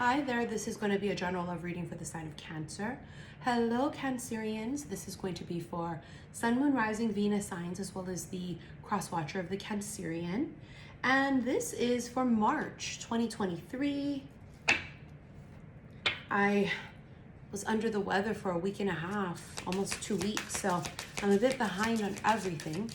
Hi there, this is going to be a general love reading for the sign of Cancer. Hello Cancerians, this is going to be for Sun, Moon, Rising, Venus signs as well as the cross watcher of the Cancerian. And this is for March 2023. I was under the weather for a week and a half, almost 2 weeks, so I'm a bit behind on everything.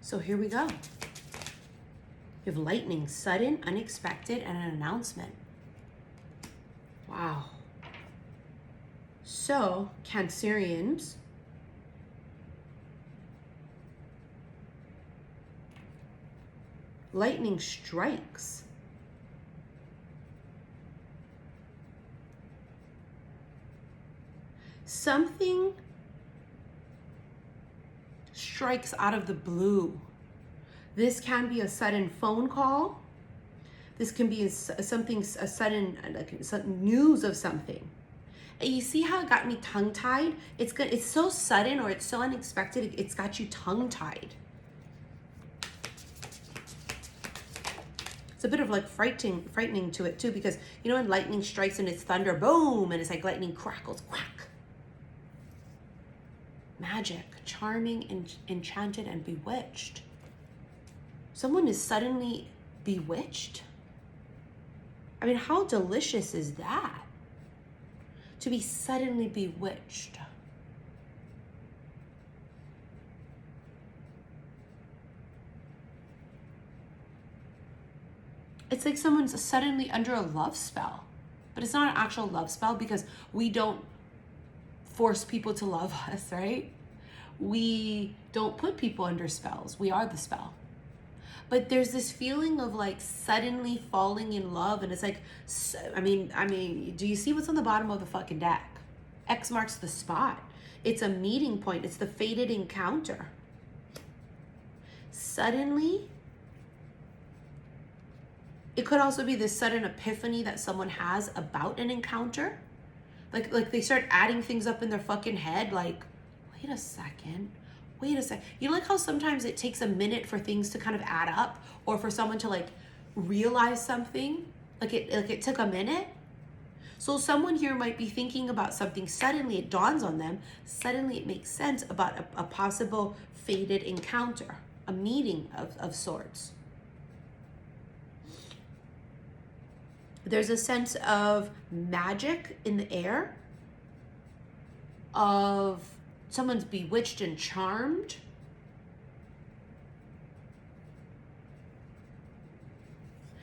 So here we go. You have lightning, sudden, unexpected, and an announcement. Wow. So, Cancerians, lightning strikes. Something strikes out of the blue. This can be a sudden phone call. This can be a sudden news of something. And you see how it got me tongue-tied? It's so sudden or it's so unexpected, it's got you tongue-tied. It's a bit of like frightening to it too, because you know when lightning strikes and it's thunder, boom, and it's like lightning crackles, quack. Magic, charming, enchanted, and bewitched. Someone is suddenly bewitched. I mean, how delicious is that? To be suddenly bewitched. It's like someone's suddenly under a love spell, but it's not an actual love spell because we don't force people to love us, right? We don't put people under spells. We are the spell. But there's this feeling of like suddenly falling in love, and it's like, I mean, do you see what's on the bottom of the fucking deck? X marks the spot. It's a meeting point. It's the fated encounter. Suddenly, it could also be this sudden epiphany that someone has about an encounter. Like they start adding things up in their fucking head, like, wait a second. You know, like how sometimes it takes a minute for things to kind of add up, or for someone to like realize something, like it took a minute. So someone here might be thinking about something, suddenly it dawns on them, suddenly it makes sense about a possible fated encounter, a meeting of sorts. There's a sense of magic in the air, of someone's bewitched and charmed.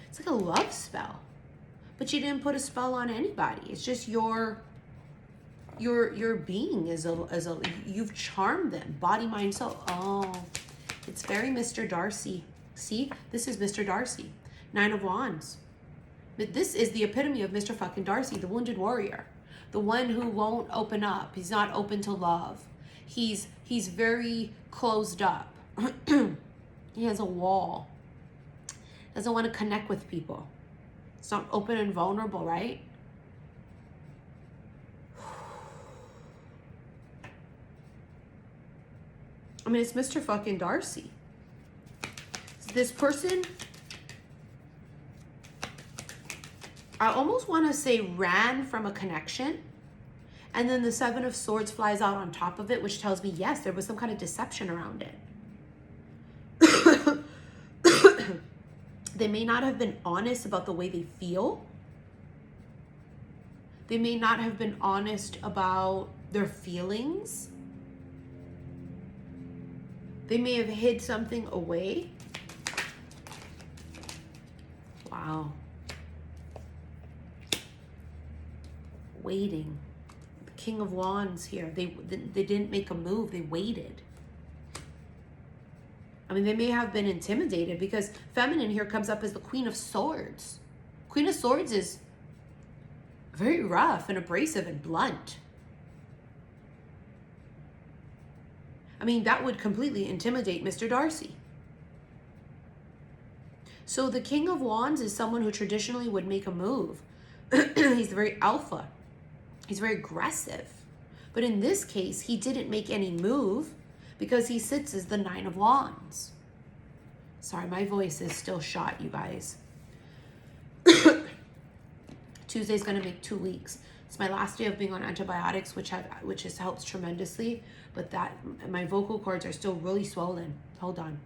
It's like a love spell, but you didn't put a spell on anybody. It's just your being is a you've charmed them, body, mind, soul. Oh, it's very Mr. Darcy. See, this is Mr. Darcy, 9 of Wands. But this is the epitome of Mr. fucking Darcy, the wounded warrior, the one who won't open up. He's not open to love. He's very closed up. He has a wall. Doesn't want to connect with people. It's not open and vulnerable, right? I mean, it's Mr. fucking Darcy. This person, I almost want to say ran from a connection. And then the 7 of Swords flies out on top of it, which tells me, yes, there was some kind of deception around it. They may not have been honest about the way they feel. They may not have been honest about their feelings. They may have hid something away. Wow. Waiting. King of Wands here. They didn't make a move. They waited. I mean, they may have been intimidated because feminine here comes up as the Queen of Swords. Queen of Swords is very rough and abrasive and blunt. I mean, that would completely intimidate Mr. Darcy. So the King of Wands is someone who traditionally would make a move. He's very alpha. He's very aggressive. But in this case, he didn't make any move because he sits as the 9 of Wands. Sorry, my voice is still shot, you guys. Tuesday's going to make 2 weeks. It's my last day of being on antibiotics, which has helped tremendously. But that my vocal cords are still really swollen. Hold on.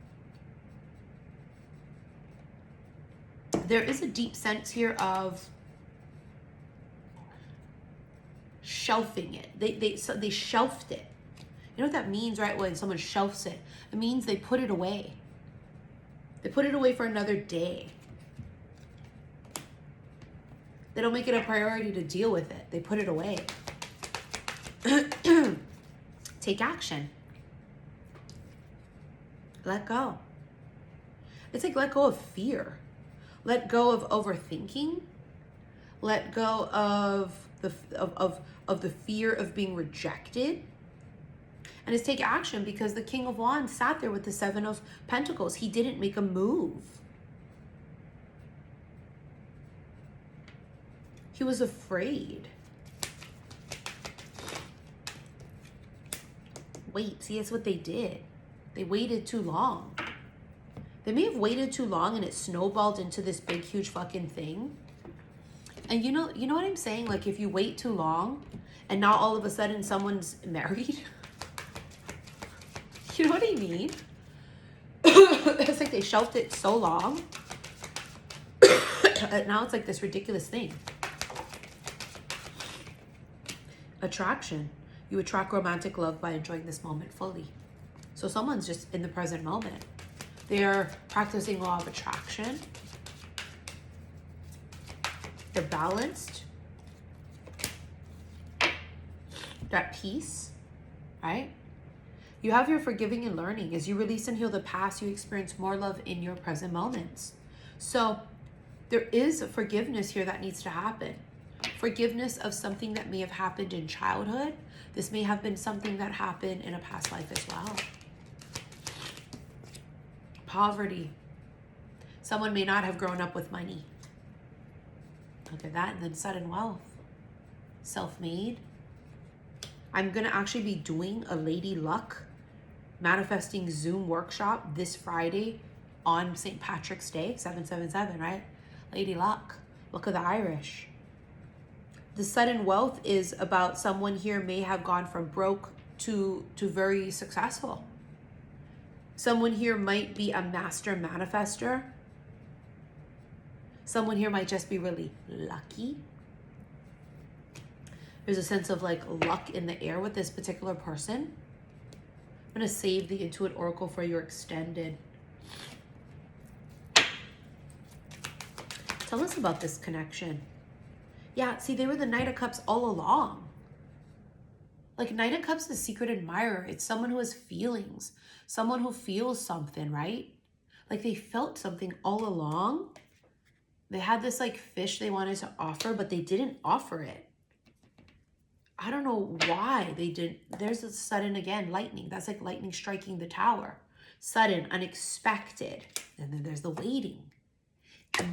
There is a deep sense here of shelving it. They shelved it. You know what that means, right? When someone shelves it, it means they put it away. They put it away for another day. They don't make it a priority to deal with it. They put it away. Take action. Let go. It's like let go of fear. Let go of overthinking. Let go of the fear of being rejected. And it's take action, because the King of Wands sat there with the Seven of Pentacles. He didn't make a move. He was afraid. Wait, see, that's what they did. They waited too long. They may have waited too long and it snowballed into this big, huge fucking thing. And you know what I'm saying? Like, if you wait too long and now all of a sudden someone's married. You know what I mean? It's like they shelved it so long. And now it's like this ridiculous thing. Attraction. You attract romantic love by enjoying this moment fully. So someone's just in the present moment. They're practicing law of attraction. They're balanced. They're at peace, right? You have your forgiving and learning. As you release and heal the past, you experience more love in your present moments. So there is a forgiveness here that needs to happen. Forgiveness of something that may have happened in childhood. This may have been something that happened in a past life as well. Poverty. Someone may not have grown up with money. Look at that. And then sudden wealth. Self-made. I'm going to actually be doing a Lady Luck manifesting Zoom workshop this Friday on St. Patrick's Day, 777, right? Lady Luck. Look at the Irish. The sudden wealth is about someone here may have gone from broke to very successful. Someone here might be a master manifester. Someone here might just be really lucky. There's a sense of like luck in the air with this particular person. I'm going to save the Intuit Oracle for your extended. Tell us about this connection. Yeah, see, they were the Knight of Cups all along. Like, Knight of Cups is secret admirer. It's someone who has feelings. Someone who feels something, right? Like, they felt something all along. They had this, like, fish they wanted to offer, but they didn't offer it. I don't know why they didn't. There's a sudden, again, lightning. That's like lightning striking the tower. Sudden, unexpected. And then there's the waiting.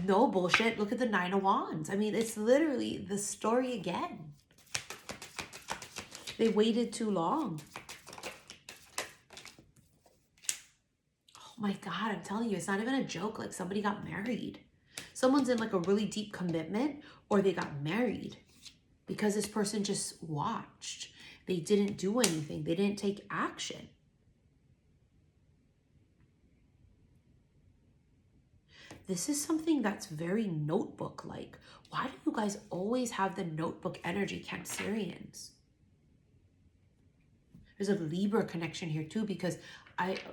No bullshit. Look at the Nine of Wands. I mean, it's literally the story again. They waited too long. Oh my God, I'm telling you, it's not even a joke. Like, somebody got married. Someone's in like a really deep commitment, or they got married because this person just watched. They didn't do anything. They didn't take action. This is something that's very notebook-like. Why do you guys always have the notebook energy, Cancerians? There's a Libra connection here too, because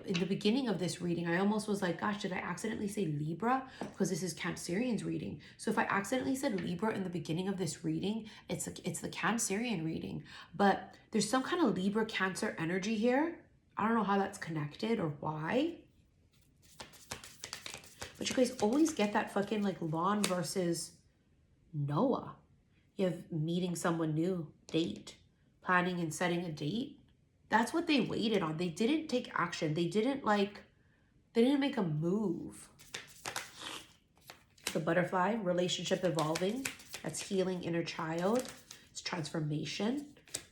in the beginning of this reading, I almost was like, gosh, did I accidentally say Libra? Because this is Cancerian's reading. So if I accidentally said Libra in the beginning of this reading, it's the Cancerian reading. But there's some kind of Libra Cancer energy here. I don't know how that's connected or why. But you guys always get that fucking like Lawn versus Noah. You have meeting someone new, date, planning and setting a date. That's what they waited on. They didn't take action. They didn't make a move. The butterfly, relationship evolving. That's healing inner child. It's transformation.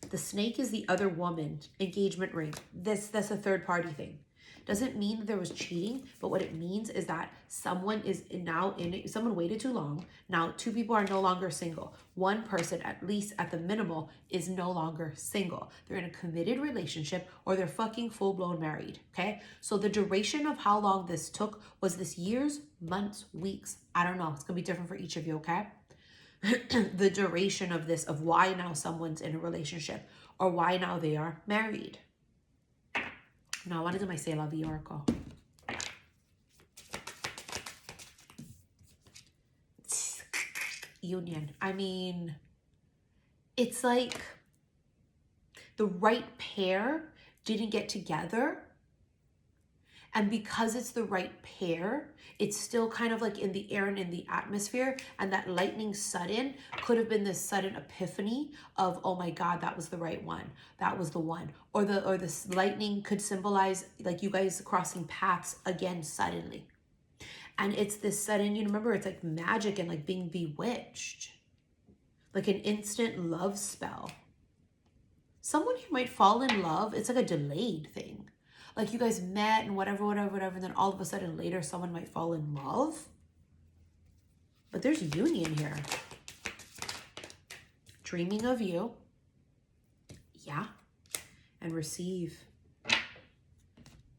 The snake is the other woman, engagement ring. That's a third party thing. Doesn't mean that there was cheating, but what it means is that someone is now in it. Someone waited too long. Now 2 people are no longer single. One person, at least at the minimal, is no longer single. They're in a committed relationship or they're fucking full-blown married, okay? So the duration of how long this took, was this years, months, weeks? I don't know. It's gonna be different for each of you, okay? The duration of this, of why now someone's in a relationship or why now they are married. Now I want to do my C'est La Vie oracle. Union. I mean, it's like the right pair didn't get together. And because it's the right pair, it's still kind of like in the air and in the atmosphere. And that lightning sudden could have been this sudden epiphany of, oh my God, that was the right one. That was the one. Or this lightning could symbolize like you guys crossing paths again suddenly. And it's this sudden, you remember, it's like magic and like being bewitched. Like an instant love spell. Someone who might fall in love, it's like a delayed thing. Like you guys met and whatever, and then all of a sudden later someone might fall in love. But there's union here. Dreaming of you. Yeah. And receive.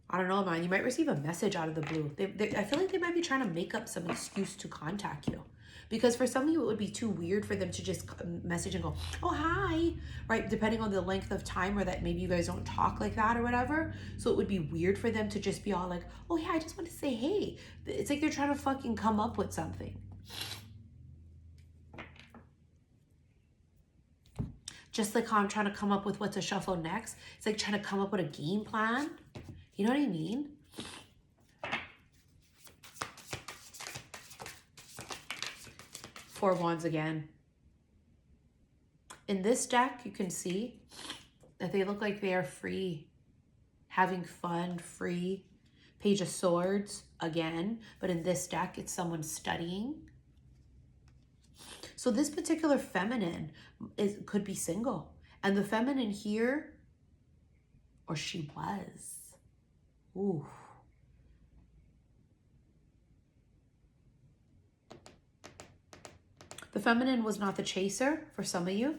I don't know, man. You might receive a message out of the blue. I feel like they might be trying to make up some excuse to contact you. Because for some of you, it would be too weird for them to just message and go, oh, hi, right? Depending on the length of time or that maybe you guys don't talk like that or whatever. So it would be weird for them to just be all like, oh, yeah, I just want to say, hey. It's like they're trying to fucking come up with something. Just like how I'm trying to come up with what to shuffle next. It's like trying to come up with a game plan. You know what I mean? 4 of Wands again. In this deck, you can see that they look like they are free, having fun, free. Page of Swords again, but in this deck, it's someone studying. So this particular feminine could be single. And the feminine here, or she was. Ooh. The feminine was not the chaser for some of you.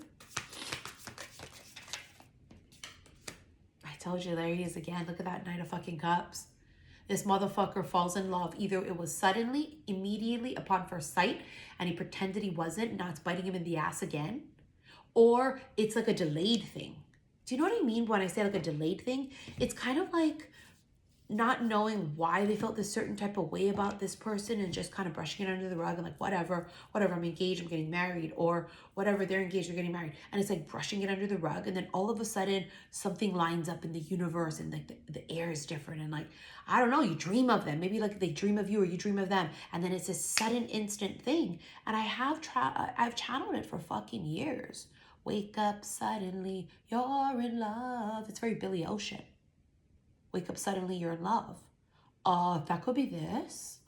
I told you, there he is again. Look at that Knight of fucking Cups. This motherfucker falls in love. Either it was suddenly, immediately, upon first sight, and he pretended he wasn't, now it's biting him in the ass again. Or it's like a delayed thing. Do you know what I mean when I say like a delayed thing? It's kind of like not knowing why they felt this certain type of way about this person and just kind of brushing it under the rug and like, whatever, I'm engaged, I'm getting married, or whatever, they're engaged, they're getting married. And it's like brushing it under the rug. And then all of a sudden something lines up in the universe and like the air is different. And like, I don't know, you dream of them. Maybe like they dream of you or you dream of them. And then it's a sudden instant thing. And I've channeled it for fucking years. Wake up suddenly, you're in love. It's very Billy Ocean. Wake up suddenly, you're in love. That could be this.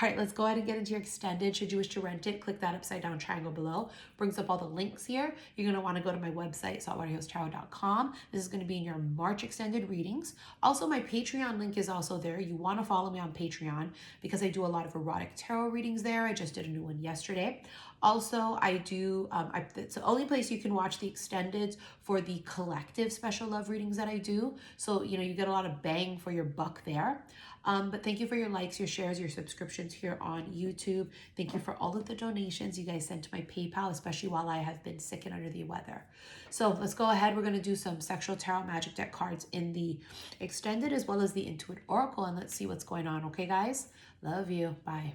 All right, let's go ahead and get into your extended. Should you wish to rent it, click that upside down triangle below. Brings up all the links here. You're going to want to go to my website, saltwaterhillstarot.com. This is going to be in your March extended readings. Also, my Patreon link is also there. You want to follow me on Patreon because I do a lot of erotic tarot readings there. I just did a new one yesterday. Also, I do, it's the only place you can watch the extendeds for the collective special love readings that I do. So, you know, you get a lot of bang for your buck there. But thank you for your likes, your shares, your subscriptions here on YouTube. Thank you for all of the donations you guys sent to my PayPal, especially while I have been sick and under the weather. So let's go ahead. We're going to do some sexual tarot magic deck cards in the extended as well as the Intuit Oracle, and let's see what's going on. Okay, guys? Love you. Bye.